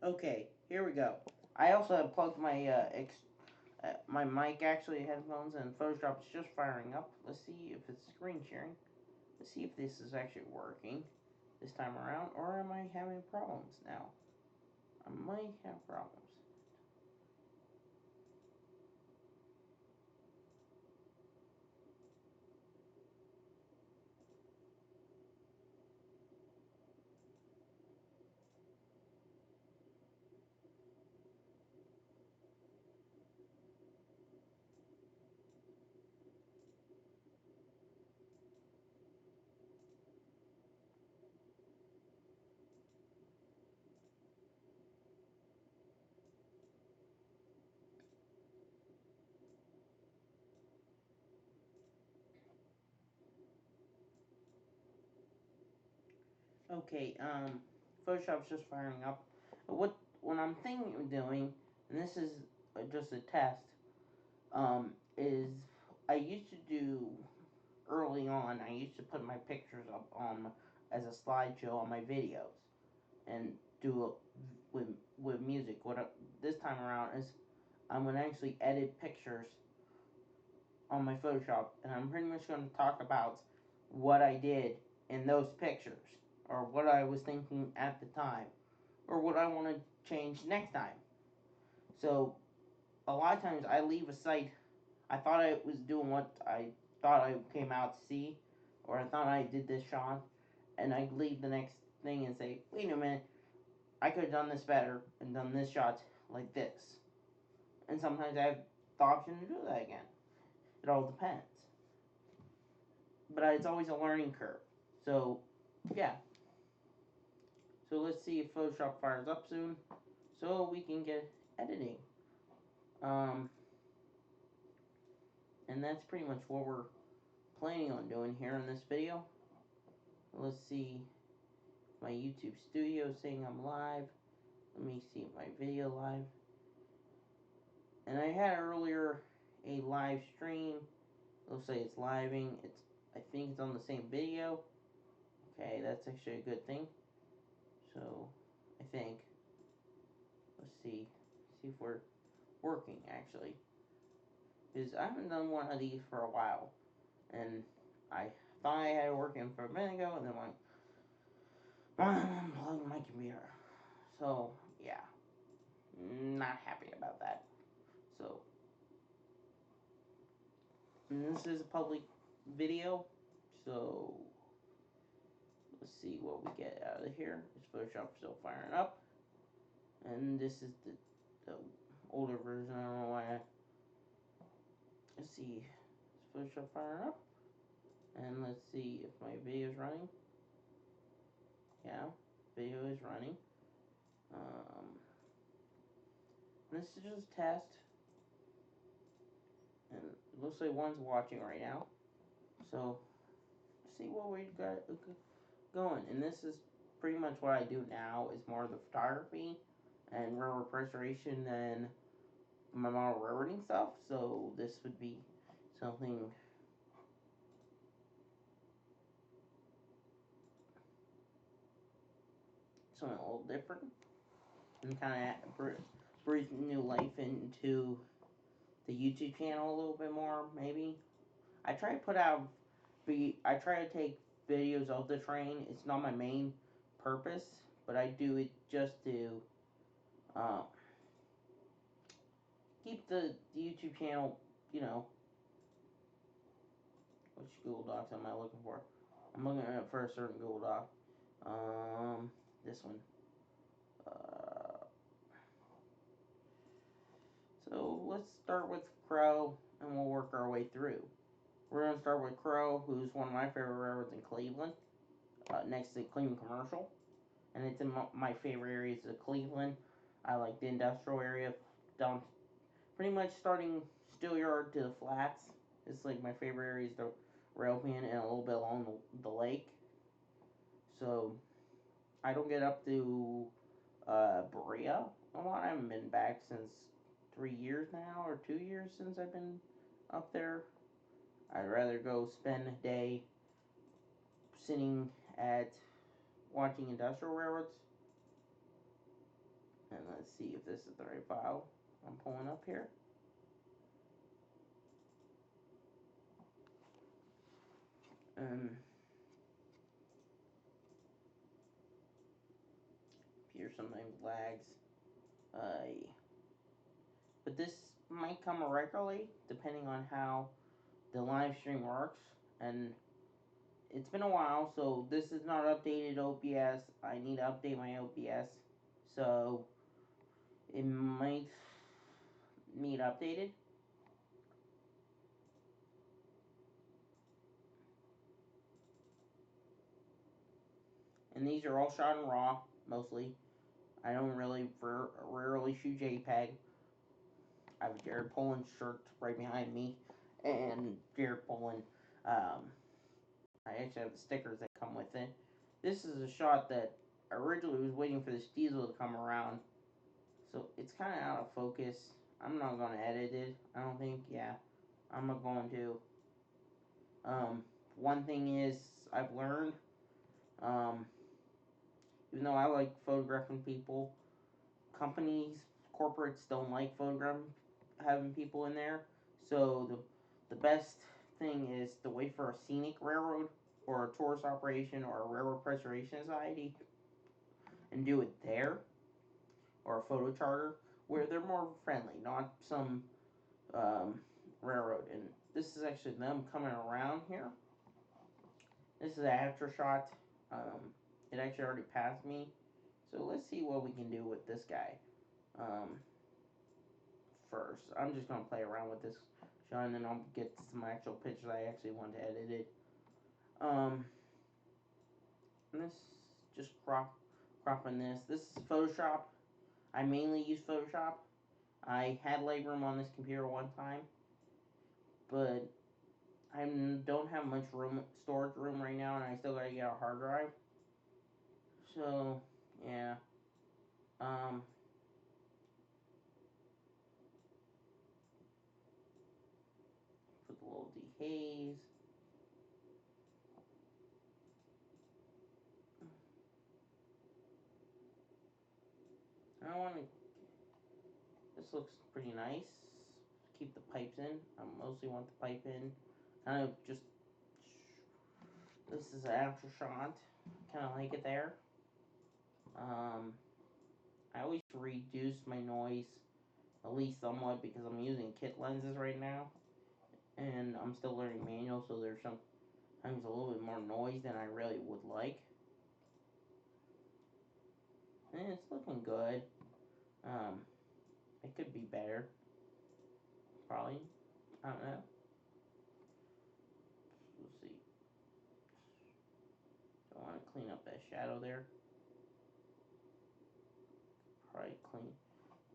Okay, here we go. I also have plugged my my mic actually headphones, and Photoshop is just firing up. Let's see if it's screen sharing. Let's see if this is actually working this time around, or am I having problems now? I might have problems. Okay, Photoshop's just firing up. What I'm thinking of doing, and this is just a test, is I used to do early on. I used to put my pictures up on as a slideshow on my videos and do it with music. This time around is I'm gonna actually edit pictures on my Photoshop, and I'm pretty much going to talk about what I did in those pictures, or what I was thinking at the time, or what I want to change next time. So a lot of times I leave a site. I thought I was doing what I thought I came out to see, or I thought I did this shot, and I leave the next thing and say, wait a minute, I could have done this better and done this shot like this. And sometimes I have the option to do that again. It all depends. But it's always a learning curve. So, yeah. So let's see if Photoshop fires up soon, so we can get editing. Um, and that's pretty much what we're planning on doing here in this video. Let's see my YouTube studio saying I'm live. Let me see my video live. And I had earlier a live stream. It'll say it's living. I think it's on the same video. Okay, that's actually a good thing. So I think let's see if we're working actually. Because I haven't done one of these for a while, and I thought I had it working for a minute ago, and then went, unplugged my computer. So yeah, not happy about that. So this is a public video, so let's see what we get out of here. Is Photoshop still firing up? And this is the older version. I don't know why. Let's see. Is Photoshop firing up? And let's see if my video is running. Yeah, video is running. Um, this is just a test, and it looks like one's watching right now. So, see what we got going. And this is pretty much what I do now. Is more of the photography and rare restoration than my model railroading stuff. So this would be something something a little different, and kind of breathe new life into the YouTube channel a little bit more. Maybe I try to put out. I try to take videos of the train. It's not my main purpose, but I do it just to uh, keep the YouTube channel. You know, which Google Docs am I looking for? I'm looking for a certain Google Doc. This one. Uh, so let's start with Crow, and we'll work our way through. We're gonna start with Crow, who's one of my favorite railroads in Cleveland, next to Cleveland Commercial, and it's in my favorite areas of Cleveland. I like the industrial area down, pretty much starting Steelyard to the Flats. It's like my favorite areas, the rail pan and a little bit along the lake. So I don't get up to Berea a lot. I haven't been back since 3 years now, or 2 years since I've been up there. I'd rather go spend a day sitting at watching industrial railroads. Let's see if this is the right file I'm pulling up here. Here sometimes lags. But this might come regularly depending on how the live stream works. And it's been a while, so this is not updated OBS. I need to update my OBS. So it might need updated. And these are all shot in RAW, mostly. I don't really rarely shoot JPEG. I have a Jared Poland shirt right behind me, and Jared Poland. I actually have the stickers that come with it. This is a shot that I originally was waiting for this diesel to come around, so it's kind of out of focus. I'm not going to edit it, I don't think. Yeah, I'm not going to. One thing is, I've learned, um, even though I like photographing people, companies, corporates don't like photographing having people in there. So the best thing is to wait for a scenic railroad or a tourist operation or a railroad preservation society and do it there, or a photo charter where they're more friendly, not some um, railroad. And this is actually them coming around here. This is an after shot. It actually already passed me. So let's see what we can do with this guy. Um, First, I'm just gonna play around with this shot, and then I'll get some actual pictures I actually want to edit it. This just cropping this. This is Photoshop. I mainly use Photoshop. I had Lightroom on this computer one time, but I don't have much storage room right now, and I still gotta get a hard drive. So yeah, um, put the little dehaze. I want to. This looks pretty nice. Keep the pipes in. I mostly want the pipe in. Kind of just. This is an after shot. Kind of like it there. I always reduce my noise at least somewhat because I'm using kit lenses right now, and I'm still learning manual, so there's sometimes a little bit more noise than I really would like. And it's looking good. Um, it could be better, probably. I don't know. We'll see. I want to clean up that shadow there. Probably clean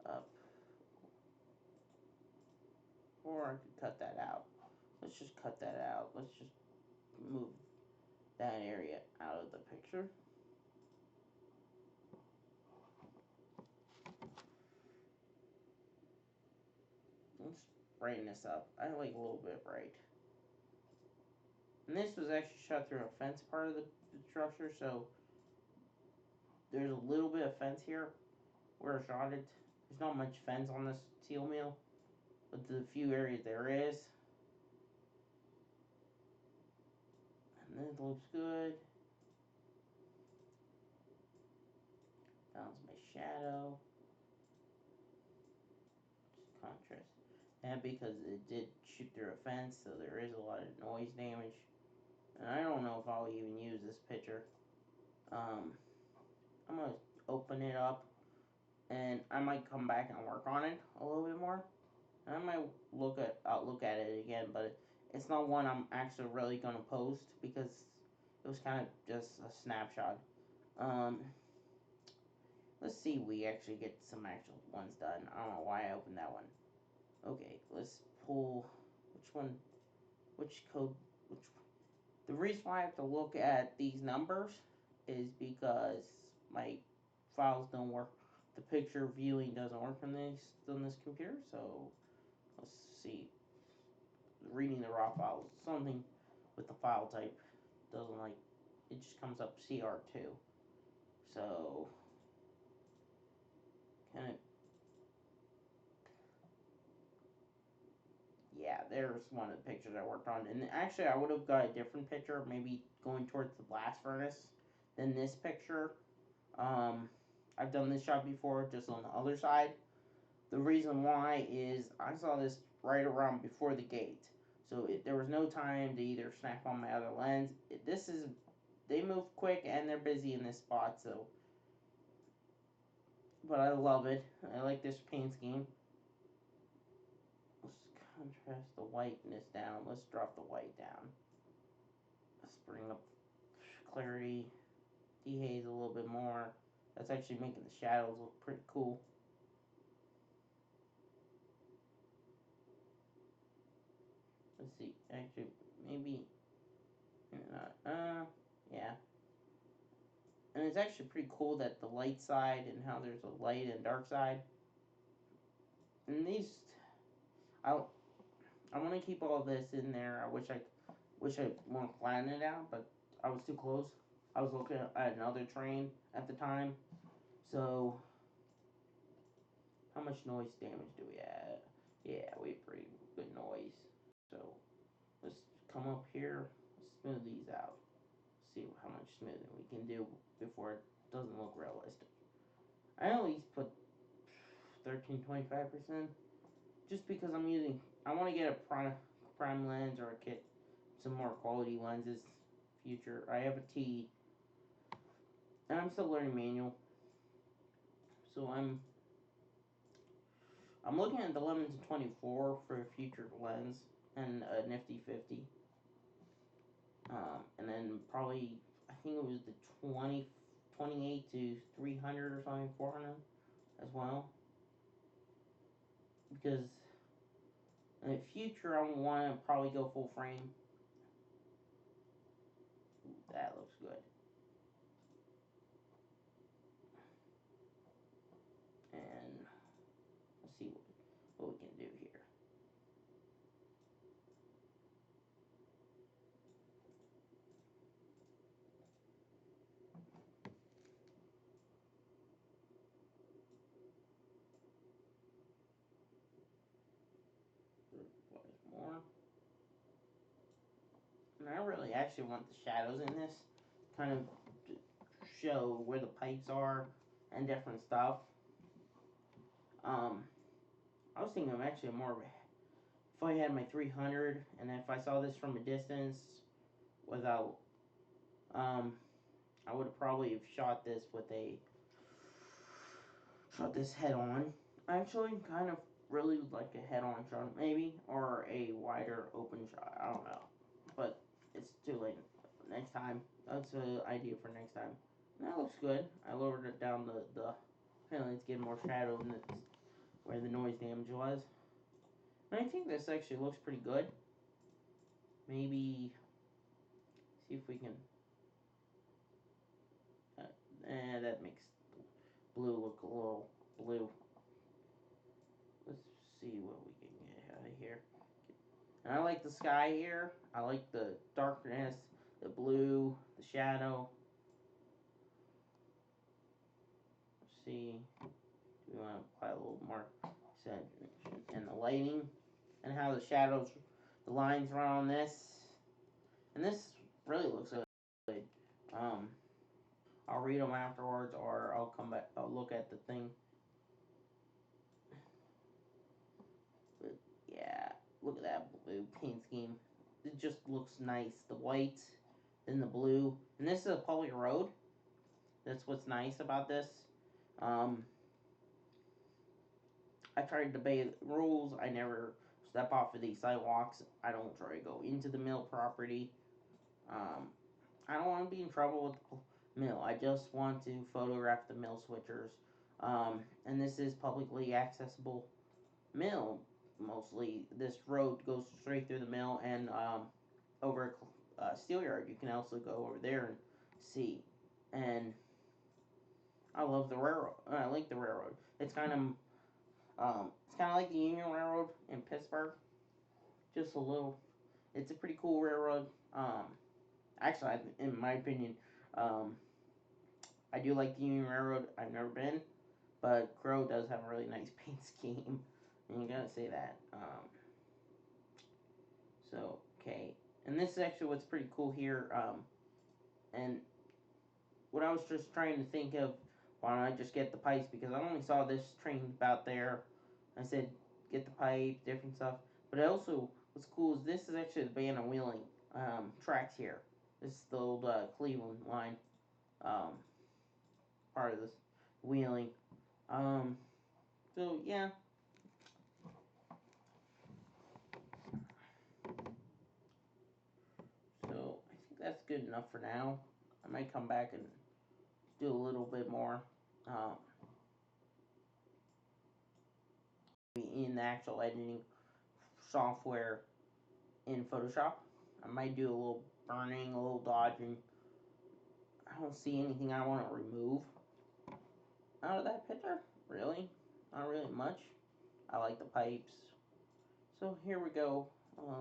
up, or I could cut that out. Let's just cut that out. Let's just move that area out of the picture. Let's brighten this up. I like a little bit bright. And this was actually shot through a fence part of the structure, so there's a little bit of fence here where I shot it. There's not much fence on this steel mill, but the few areas there is. And it looks good. Balance my shadow. Just contrast. And because it did shoot through a fence, so there is a lot of noise damage. And I don't know if I'll even use this picture. I'm gonna open it up, and I might come back and work on it a little bit more. And I might look at it again, but it's not one I'm actually really gonna post because it was kind of just a snapshot. Um, let's see if we actually get some actual ones done. I don't know why I opened that one. Okay, let's pull which one, which code, which. The reason why I have to look at these numbers is because my files don't work. The picture viewing doesn't work on this computer. So let's see. Reading the raw files, something with the file type doesn't like. It just comes up CR2. So kind of there's one of the pictures I worked on. And actually, I would have got a different picture, maybe going towards the blast furnace, than this picture. Um, I've done this shot before, just on the other side. The reason why is I saw this right around before the gate, so there was no time to either snap on my other lens. This is they move quick and they're busy in this spot, so. But I love it. I like this paint scheme. Let's contrast the whiteness down. Let's drop the white down. Let's bring up clarity, dehaze a little bit more. That's actually making the shadows look pretty cool. Let's see. Actually, maybe. Yeah. And it's actually pretty cool that the light side and how there's a light and dark side. And these, I I want to keep all this in there. I wish I want to flatten it out, but I was too close. I was looking at another train at the time. So how much noise damage do we have? Yeah, we have pretty good noise. So let's come up here, smooth these out. See how much smoothing we can do before it doesn't look realistic. I at least put 13.5% just because I want to get a prime lens or a kit, some more quality lenses. Future, I have a T, and I'm still learning manual, so I'm looking at the lemon to 24 for a future lens and a nifty 50. And then probably I think it was the 28 to 300 or something, 400 as well, because in the future I want to probably go full frame. Ooh, that looks good. And let's see what we can do here. More. And I really actually want the shadows in this, kind of to show where the pipes are and different stuff. Um, I was thinking of actually more of if I had my 300 and if I saw this from a distance without, um, I would have probably have shot this head on. Actually, kind of really like a head on shot, maybe, or a wider open shot. I don't know, but it's too late. Next time, that's an idea for next time. And that looks good. I lowered it down the apparently it's getting more shadow than it's where the noise damage was. And I think this actually looks pretty good. Maybe see if we can. That makes blue look a little blue. Let's see what we can get out of here. And I like the sky here. I like the darkness, the blue, the shadow. Let's see. We want to apply a little more saturation and the lighting and how the shadows, the lines run on this. And this really looks good. Um, I'll read them afterwards, or I'll come back. I'll look at the thing. But yeah, look at that blue paint scheme. It just looks nice. The white, then the blue, and this is a public road. That's what's nice about this. Um, I try to obey the rules. I never step off of these sidewalks. I don't try to go into the mill property. Um, I don't want to be in trouble with the mill. I just want to photograph the mill switchers. And this is publicly accessible mill. Mostly, this road goes straight through the mill and over a steel yard. You can also go over there and see. And I love the railroad. I like the railroad. It's kind of like the Union Railroad in Pittsburgh. Just a little. It's a pretty cool railroad. Actually, in my opinion, um, I do like the Union Railroad. I've never been, but Crow does have a really nice paint scheme, and you gotta say that. So, okay. And this is actually what's pretty cool here. And what I was just trying to think of, why don't I just get the pipes? Because I only saw this train about there. I said, get the pipe, different stuff. But also, what's cool is this is actually the Banner Wheeling tracks here. This is the old Cleveland line, um, part of this wheeling. Um, so, yeah. So, I think that's good enough for now. I might come back and do a little bit more. Um, in the actual editing software in Photoshop. I might do a little burning, a little dodging. I don't see anything I want to remove out of that picture. Really? Not really much. I like the pipes. So here we go.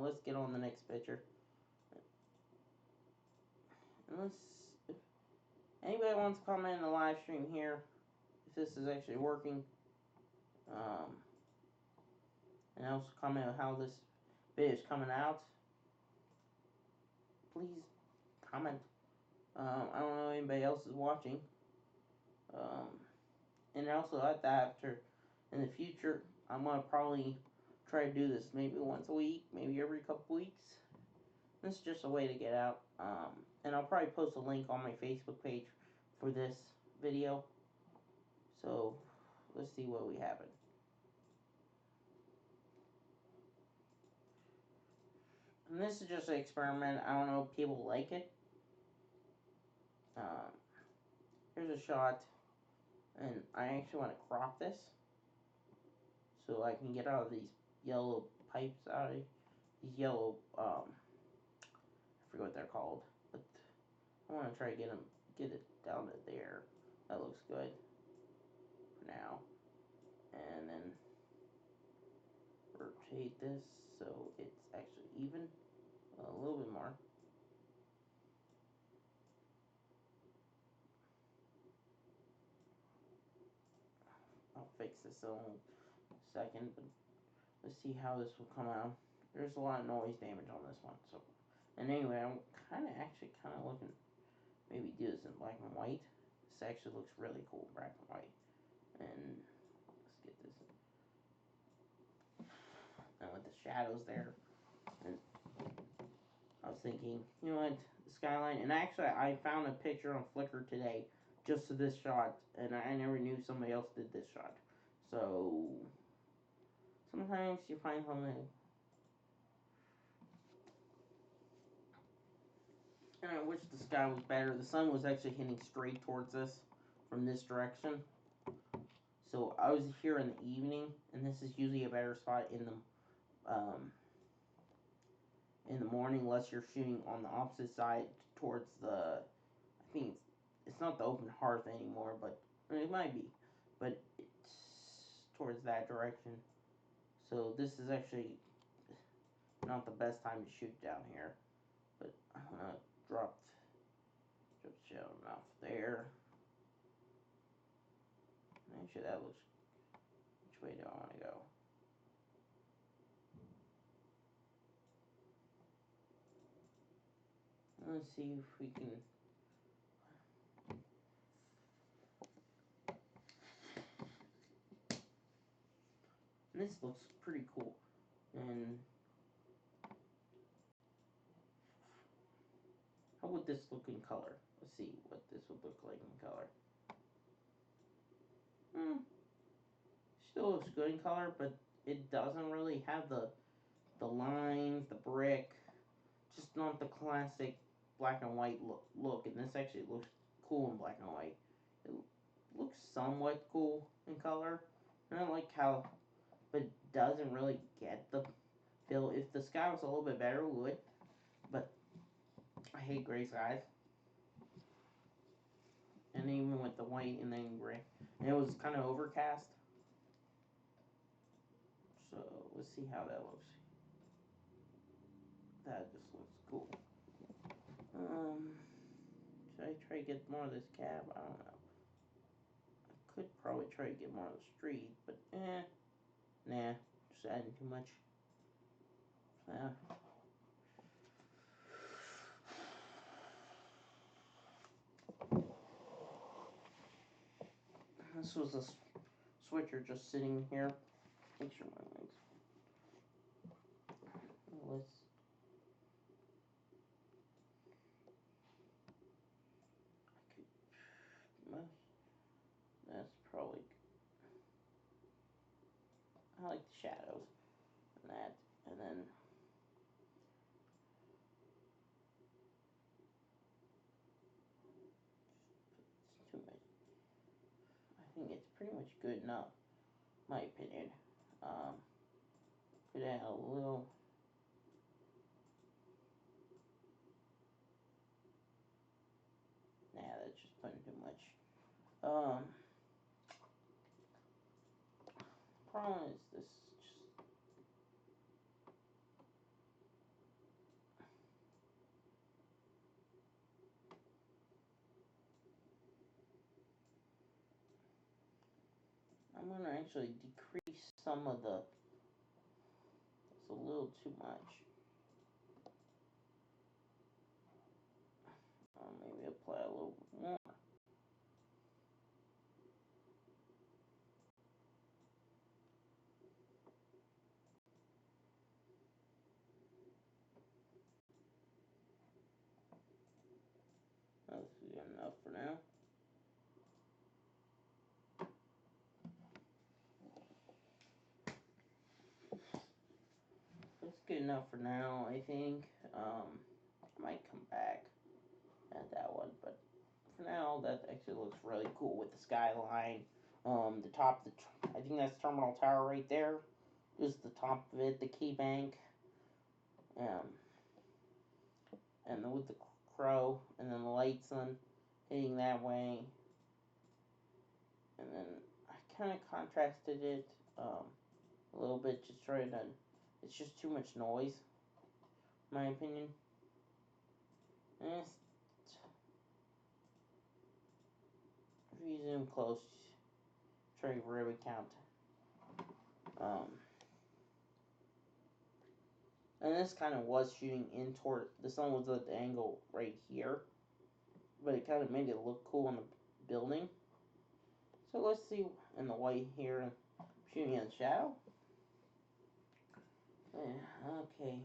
Let's get on the next picture. And let's. If anybody wants to comment in the live stream here, if this is actually working, um, and also comment on how this video is coming out, please comment. I don't know if anybody else is watching. Um, and also at that, after in the future, I'm gonna probably try to do this maybe once a week, maybe every couple weeks. This is just a way to get out. And I'll probably post a link on my Facebook page for this video. So let's see what we have. And this is just an experiment. I don't know if people like it. Um, here's a shot, and I actually want to crop this so I can get out of these yellow pipes out of these yellow I forget what they're called, but I want to try to get it down to there. That looks good for now. And then rotate this so it's actually even a little bit more. I'll fix this in a second, but let's see how this will come out. There's a lot of noise damage on this one, so. And anyway, I'm actually kind of looking, maybe do this in black and white. This actually looks really cool, black and white. And let's get this. And with the shadows there, and I was thinking, you know what, the skyline. And actually, I found a picture on Flickr today just of this shot, and I never knew somebody else did this shot. So sometimes you find something. And I wish the sky was better. The sun was actually hitting straight towards us from this direction. So I was here in the evening, and this is usually a better spot in the morning, unless you're shooting on the opposite side towards the. I think it's not the open hearth anymore, but it might be, but it's towards that direction. So this is actually not the best time to shoot down here. But I'm gonna drop shadow enough there. Make sure that looks. Which way do I want to go? Let's see if we can. And this looks pretty cool. And how would this look in color? Let's see what this would look like in color. Still looks good in color, but it doesn't really have the lines, the brick, just not the classic black and white look. And this actually looks cool in black and white. It looks somewhat cool in color. And I like how, but it doesn't really get the feel. If the sky was a little bit better, it would. But I hate gray skies. And even with the white and then gray. And it was kind of overcast. So let's see how that looks. That just looks cool. Should I try to get more of this cab? I don't know. I could probably try to get more of the street, but nah, just adding too much. This was a switcher just sitting here. Make sure my legs. Let's. That's probably. I like the shadows and that, and then it's too much. I think it's pretty much good enough, my opinion. Um, could add a little. Nah, that's just putting too much. Problem is this. Just I'm gonna actually decrease some of the. It's a little too much. Maybe apply a little more. That's good enough for now. That's good enough for now, I think. I might come back at that one, but for now, that actually looks really cool with the skyline. The top, I think that's Terminal Tower right there. Just the top of it, the key bank, um, and with the crow, and then the lights on hitting that way, and then I kind of contrasted it a little bit, just trying to. It's just too much noise, in my opinion. And if you zoom close, try to really count. Um, and this kind of was shooting in toward the sun was at the angle right here, but it kind of made it look cool on the building. So let's see in the white here, shooting in the shadow. Yeah, okay,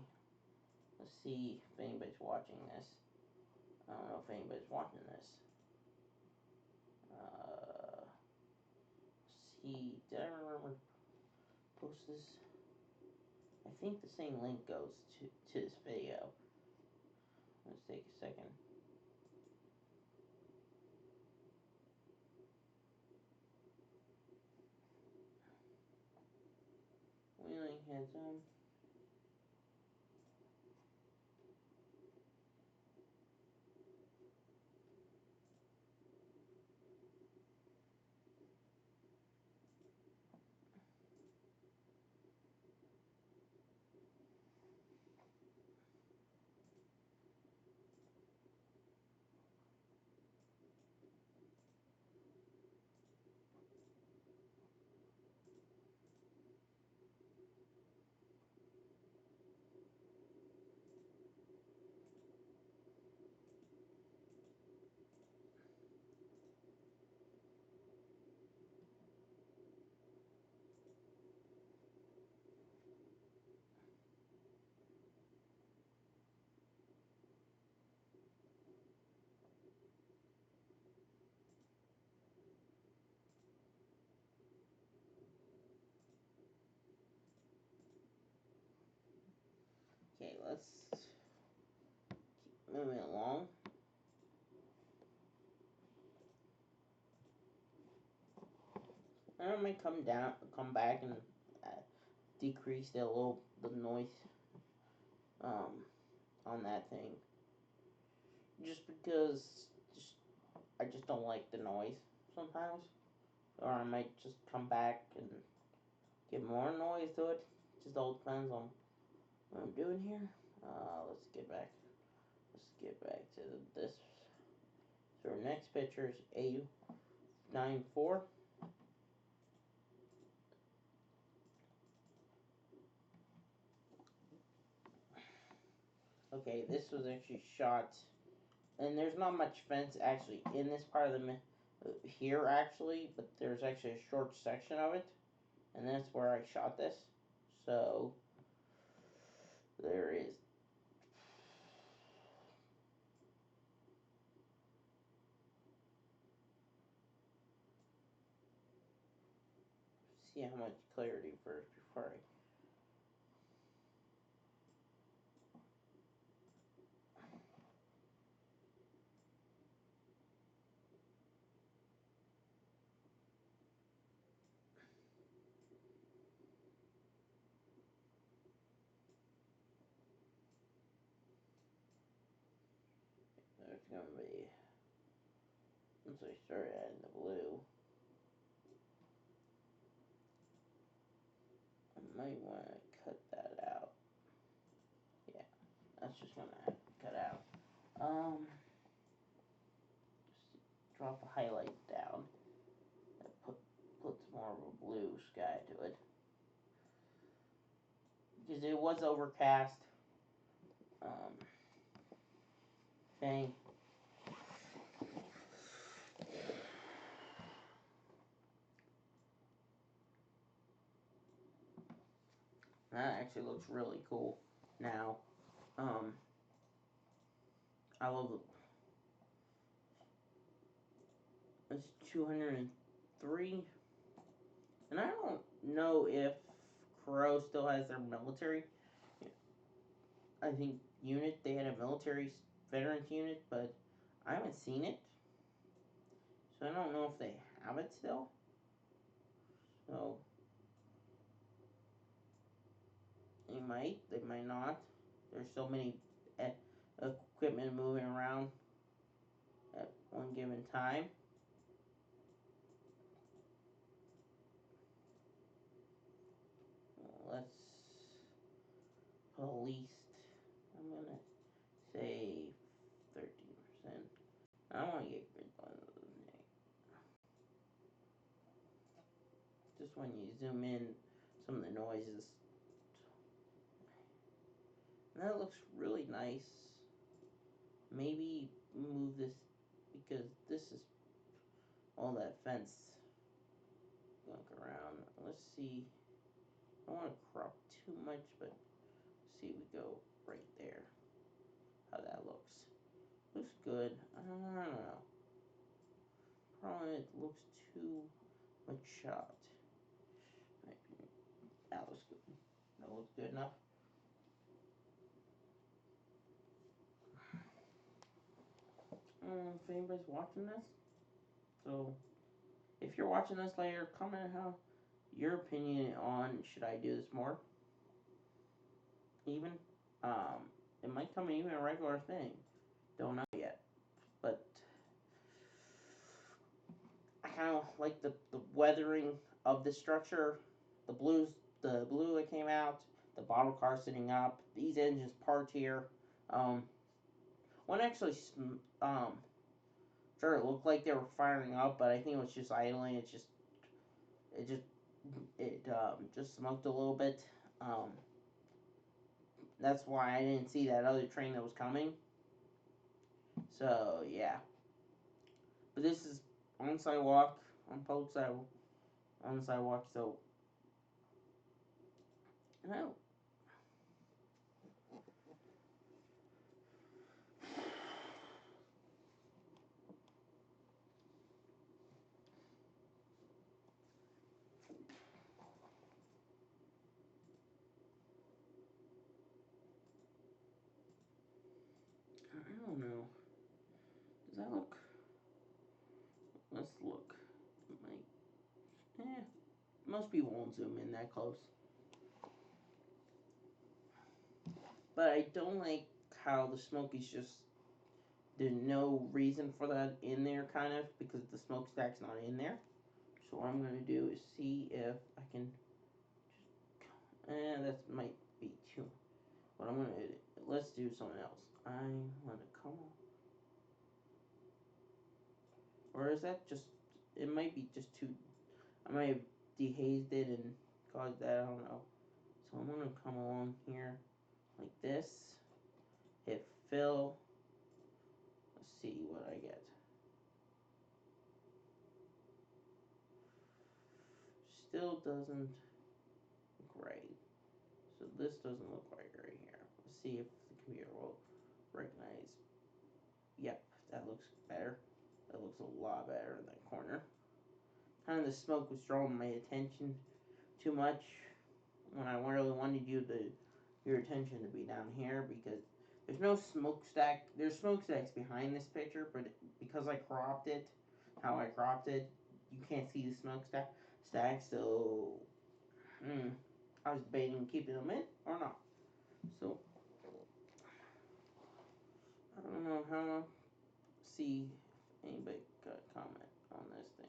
let's see if anybody's watching this. I don't know if anybody's watching this. See, did I remember post this? I think the same link goes to this video. Let's take a second. Wheeling heads on. Okay, let's keep moving along. I might come back and uh, decrease the noise um, on that thing, just because I just don't like the noise sometimes, or I might just come back and get more noise to it. Just all depends on what I'm doing here. Let's get back. Let's get back to this. So our next picture is A94. Okay, this was actually shot, and there's not much fence actually in this part of here actually, but there's actually a short section of it, and that's where I shot this. So there is. See how much clarity first before I. There's gonna be. Once I start adding the blue, I might want to cut that out. Yeah, that's just gonna have to cut out. Just drop the highlight down. That puts more of a blue sky to it. Because it was overcast. Okay. That actually looks really cool now. Um, I love it. It's 203. And I don't know if Crow still has their military. I think unit. They had a military veterans unit, but I haven't seen it. So I don't know if they have it still. So they might. They might not. There's so many equipment moving around at one given time. Let's at least. I'm gonna say 13%. I want to get rid of those. Just when you zoom in, some of the noises. And that looks really nice. Maybe move this because this is all that fence gunk around. Let's see. I don't want to crop too much, but see, we go right there. How that looks. Looks good. I don't know. Probably it looks too much shot. That looks good. That looks good enough. If anybody's watching this, so if you're watching this later, comment how your opinion on should I do this more. Even, it might come even a regular thing. Don't know yet, but I kind of like the weathering of the structure. The blues, the blue that came out, the bottle car sitting up, these engines parked here. Um, one actually, um, sure it looked like they were firing up, but I think it was just idling. It just, just smoked a little bit. Um, that's why I didn't see that other train that was coming. So yeah, but this is on sidewalk, on public sidewalk, on the sidewalk. So, and I don't know. Does that look? Let's look. Eh, most people won't zoom in that close. But I don't like how the smoke is just. There's no reason for that in there, kind of, because the smokestack's not in there. So what I'm gonna do is see if I can. That might be too. What I'm gonna do, let's do something else. I'm gonna come on. Or is that just? It might be just too. I might have dehazed it and caused that. I don't know. So I'm gonna come along here like this. Hit fill. Let's see what I get. still doesn't look right. So this doesn't look right here. Let's see if the computer will recognize. Yep, that looks better. That looks a lot better in that corner. Kind of the smoke was drawing my attention too much when I really wanted your attention to be down here because there's no smokestack. There's smokestacks behind this picture, but because I cropped it, how I cropped it, you can't see the smokestack. So I was debating keeping them in or not. So I don't know how to see if anybody got a comment on this thing.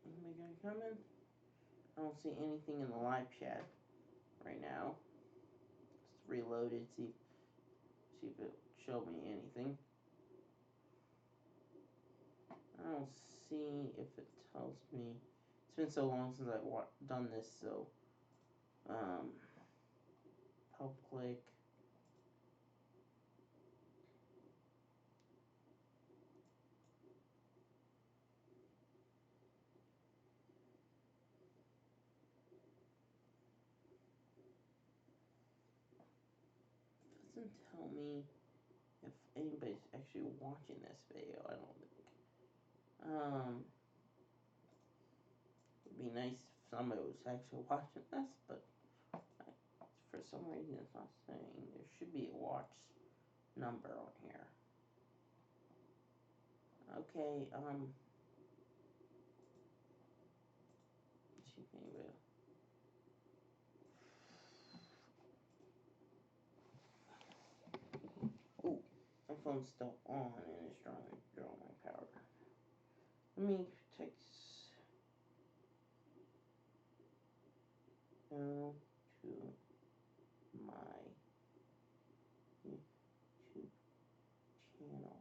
Anybody got a comment? I don't see anything in the live chat right now. Let's reload it, see if it showed me anything. I don't see if it tells me. It's been so long since I've done this, so public. Doesn't tell me if anybody's actually watching this video. I don't think. It'd be nice if somebody was actually watching this, but for some reason it's not saying. There should be a watch number on here. Okay, let's see if anybody. Ooh, my phone's still on and it's drawing my power. Let me text go to my YouTube channel.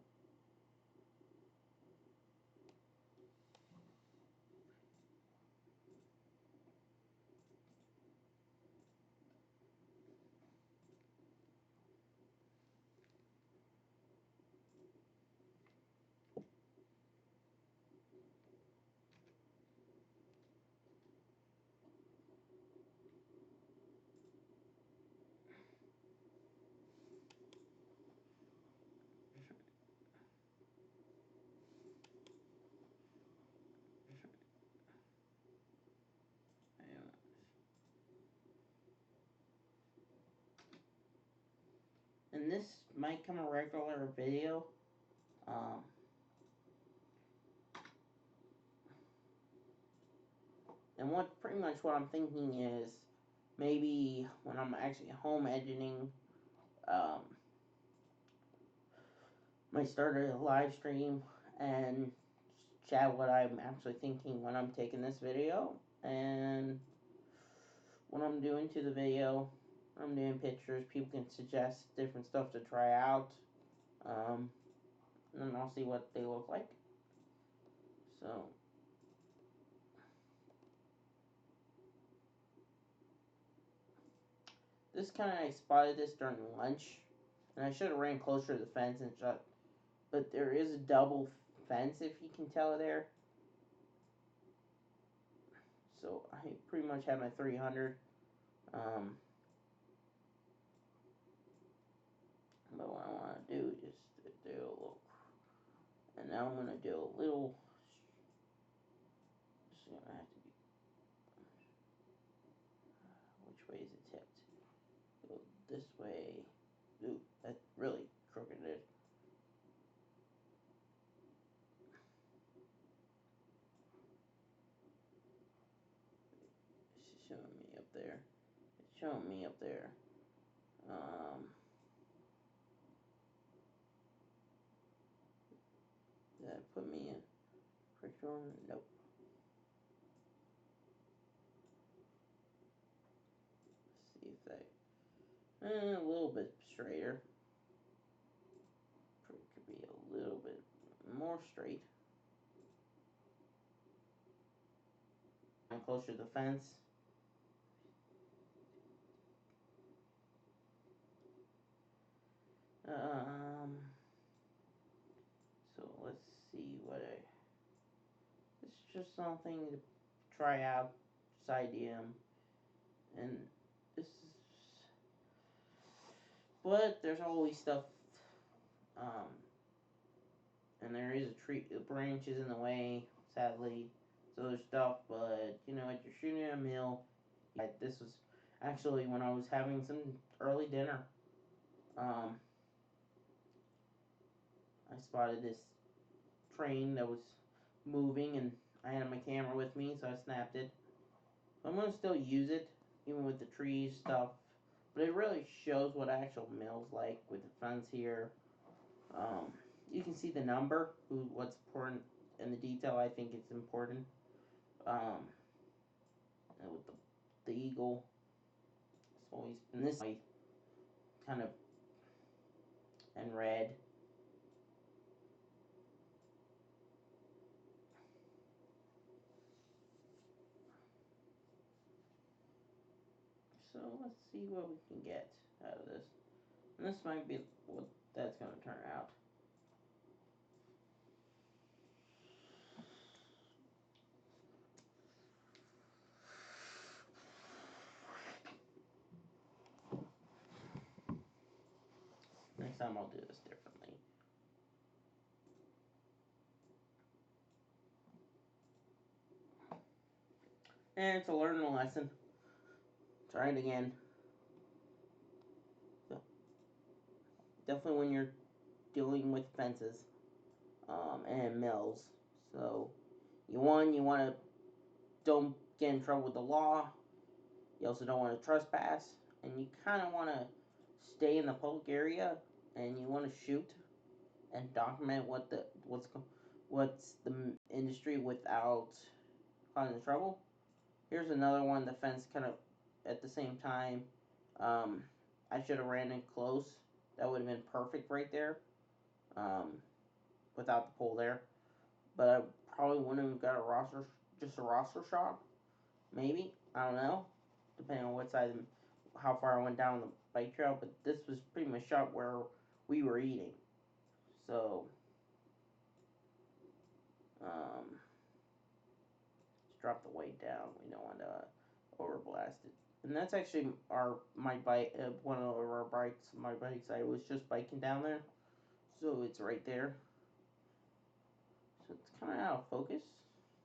And this might come a regular video. Um, and pretty much what I'm thinking is maybe when I'm actually home editing, um, might start a live stream and chat what I'm actually thinking when I'm taking this video and what I'm doing to the video. I'm doing pictures. People can suggest different stuff to try out. And I'll see what they look like. So this kind of I spotted this during lunch, and I should have ran closer to the fence and shut. But there is a double fence, if you can tell there. So I pretty much have my 300. But what I want to do is do a little, and now I'm gonna do a little. It's gonna have to be. Which way is it tipped? Go this way. Ooh, that really crooked it. It's showing me up there. It's showing me up there. Did that put me in correct order? Nope. Let's see if that a little bit straighter. Could be a little bit more straight. And closer to the fence. Um, just something to try out, just idea 'em. And this is, but there's always stuff, um, and there is a tree, the branch is in the way, sadly. So there's stuff, but you know, if you're shooting at a mill, this was actually when I was having some early dinner. Um, I spotted this train that was moving, and I had my camera with me, so I snapped it. I'm gonna still use it, even with the trees stuff. But it really shows what actual mill's like with the fence here. Um, you can see the number, what's important, and the detail. I think it's important. And with the eagle, it's always in this white kind of and red. So let's see what we can get out of this. And this might be what that's gonna turn out. Next time I'll do this differently. And it's a learning lesson. Try it again. So definitely when you're dealing with fences, and mills. So you want to don't get in trouble with the law. You also don't want to trespass, and you kind of want to stay in the public area, and you want to shoot and document what's the industry without causing trouble. Here's another one. The fence kind of at the same time. Um, I should have ran in close. That would have been perfect right there. Um, without the pole there, but I probably wouldn't have got a roster, just a roster shot. Maybe, I don't know, depending on what side, how far I went down the bike trail. But this was pretty much shot where we were eating. So, let's drop the weight down. We don't want to overblast it. And that's actually my bike, one of our bikes. My bikes. I was just biking down there, so it's right there. So it's kind of out of focus.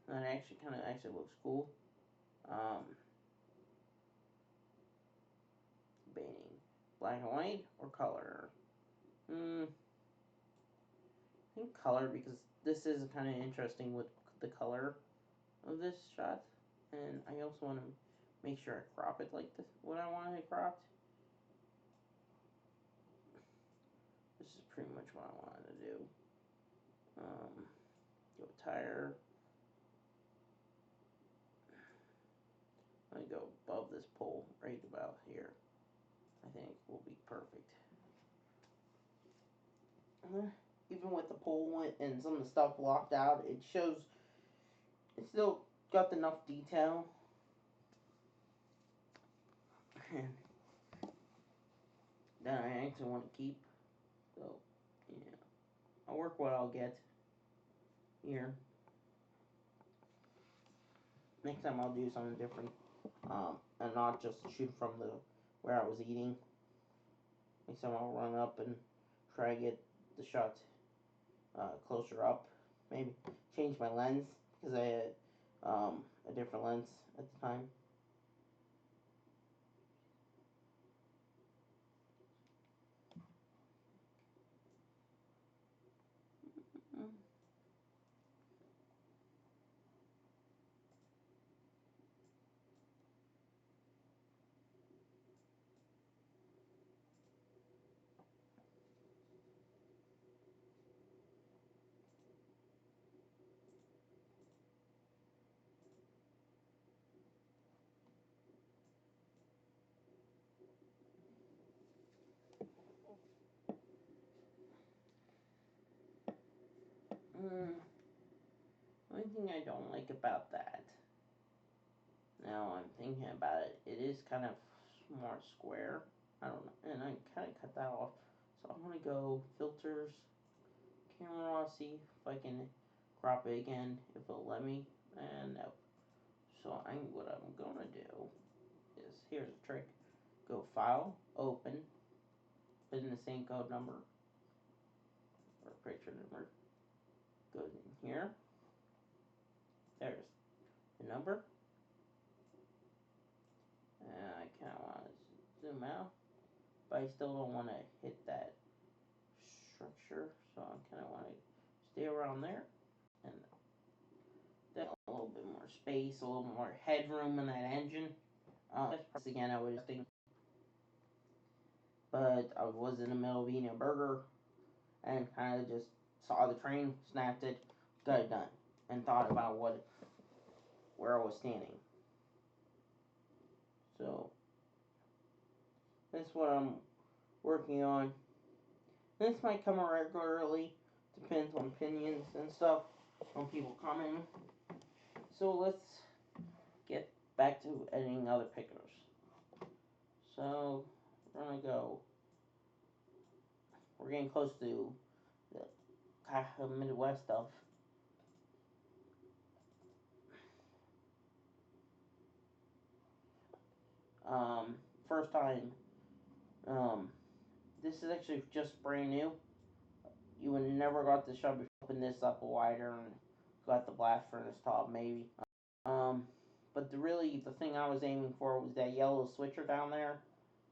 And it actually kind of actually looks cool. Um, Painting black and white or color. I think color because this is kind of interesting with the color of this shot, and I also want to make sure I crop it like this. What I want it cropped. This is pretty much what I wanted to do. Go tire. I'm gonna go above this pole, right about here. I think will be perfect. Even with the pole and some of the stuff blocked out, it shows it's still got enough detail. And that I actually want to keep. So, yeah. I'll work what I'll get here. Next time I'll do something different. And not just shoot from the where I was eating. Next time I'll run up and try to get the shot closer up. Maybe change my lens because I had a different lens at the time. Mm, Only thing I don't like about that, now I'm thinking about it, it is kind of more square. I don't know, and I kind of cut that off. So I'm gonna go filters, camera raw, see if I can crop it again, if it'll let me. And no. So what I'm gonna do is, here's a trick. Go File, Open, put in the same code number or picture number. Go in here. There's the number. And I kind of want to zoom out, but I still don't want to hit that structure, so I kind of want to stay around there, and then a little bit more space, a little more headroom in that engine. Again, I was thinking, but I was in the middle of eating a burger and kind of just saw the train, snapped it, got it done, and thought about where I was standing. So that's what I'm working on. This might come regularly, depends on opinions and stuff, on people commenting. So let's get back to editing other pictures. So we're gonna go. We're getting close to the Midwest stuff. Um, First time. Um, this is actually just brand new. You would never got the shot before. Open this up wider and got the blast furnace top maybe. Um, but the thing I was aiming for was that yellow switcher down there.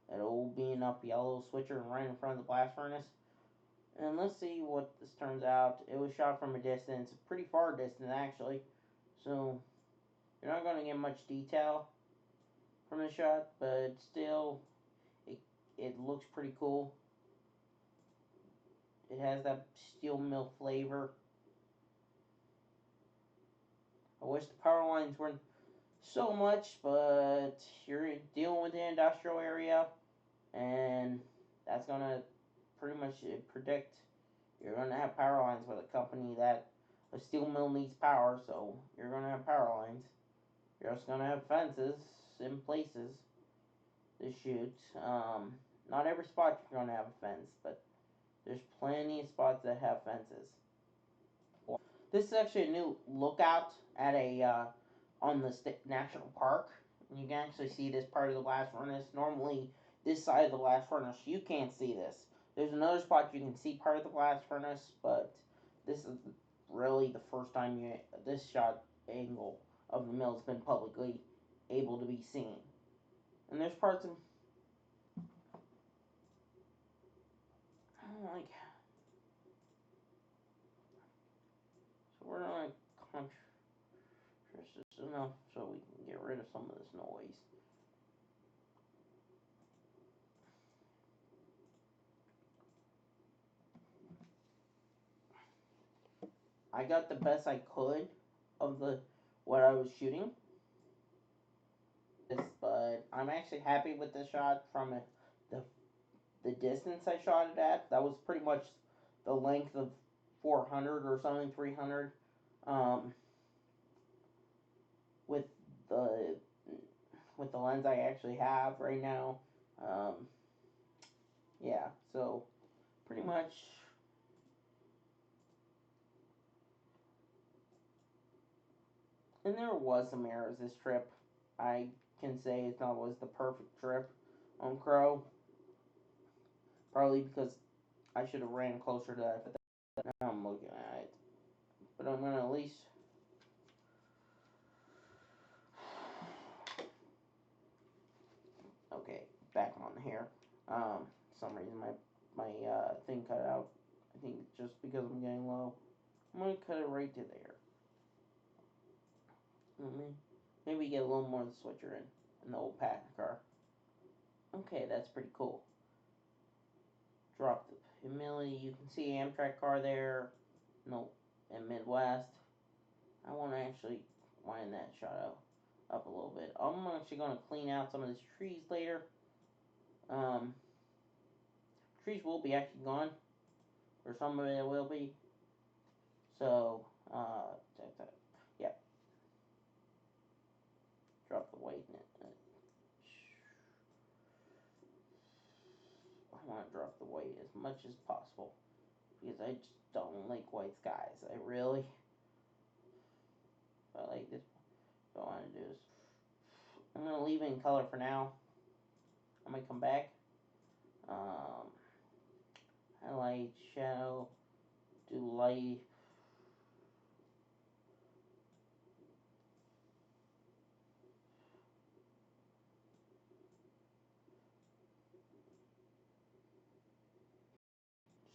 That old being up yellow switcher right in front of the blast furnace. And let's see what this turns out. It was shot from a distance, pretty far distance actually. So you're not going to get much detail from the shot, but still, it it looks pretty cool. It has that steel mill flavor. I wish the power lines weren't so much, but you're dealing with the industrial area, and that's gonna pretty much predict you're gonna have power lines with a company that a steel mill needs power, so you're gonna have power lines. You're also gonna have fences in places to shoot. Not every spot you're gonna have a fence, but there's plenty of spots that have fences. This is actually a new lookout at a on the national park. You can actually see this part of the blast furnace. Normally, this side of the blast furnace, you can't see this. There's another spot you can see part of the blast furnace, but this is really the first time this shot angle of the mill has been publicly able to be seen. And there's parts of like, so we're gonna contrast this enough so we can get rid of some of this noise. I got the best I could of the what I was shooting, but I'm actually happy with the shot from the the distance I shot it at. That was pretty much the length of 400 or something, 300, um, with the with the lens I actually have right now. Um, yeah, so pretty much. And there was some errors this trip. I can say it's not was the perfect trip on Crow. Probably because I should have ran closer to that. But now I'm looking at it. But I'm gonna at least. Okay, back on here. Some reason my thing cut out. I think it's just because I'm getting low. I'm gonna cut it right to there. Maybe get a little more of the switcher in the old patent car. Okay, that's pretty cool. Drop the humility. You can see Amtrak car there. No, in Midwest. I want to actually wind that shot up a little bit. I'm actually going to clean out some of these trees later. Um, Trees will be actually gone, or some of it will be. So, yeah, drop the weight in it. I want to drop the weight as much as possible because I just don't like white skies. I really. But like this, what I want to do is I'm gonna leave it in color for now. I might come back. Um, Highlight, shadow, do light.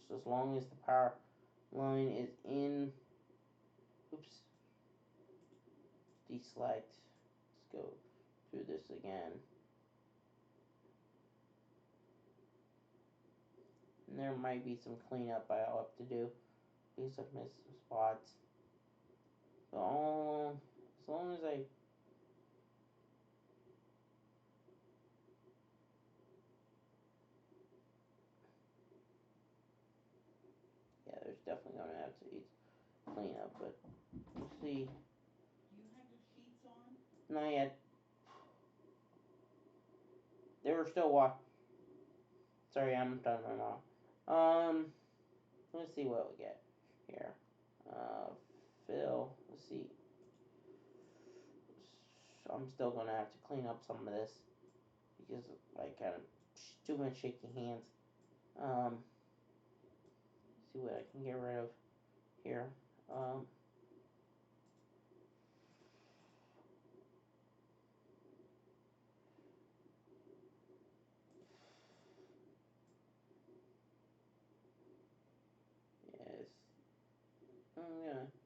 Just as long as the power line is in. Oops. Deselect. Let's go through this again. And there might be some cleanup I'll have to do because I've missed some spots. So as long as I yeah, there's definitely gonna have to be cleanup, but we'll see. Do you have your sheets on? Not yet. They were still Sorry, I'm done my mom. Let's see what we get here. Fill. Let's see. I'm still gonna have to clean up some of this because I kind of too much shaky hands. Um, see what I can get rid of here. Um, yes. Yeah.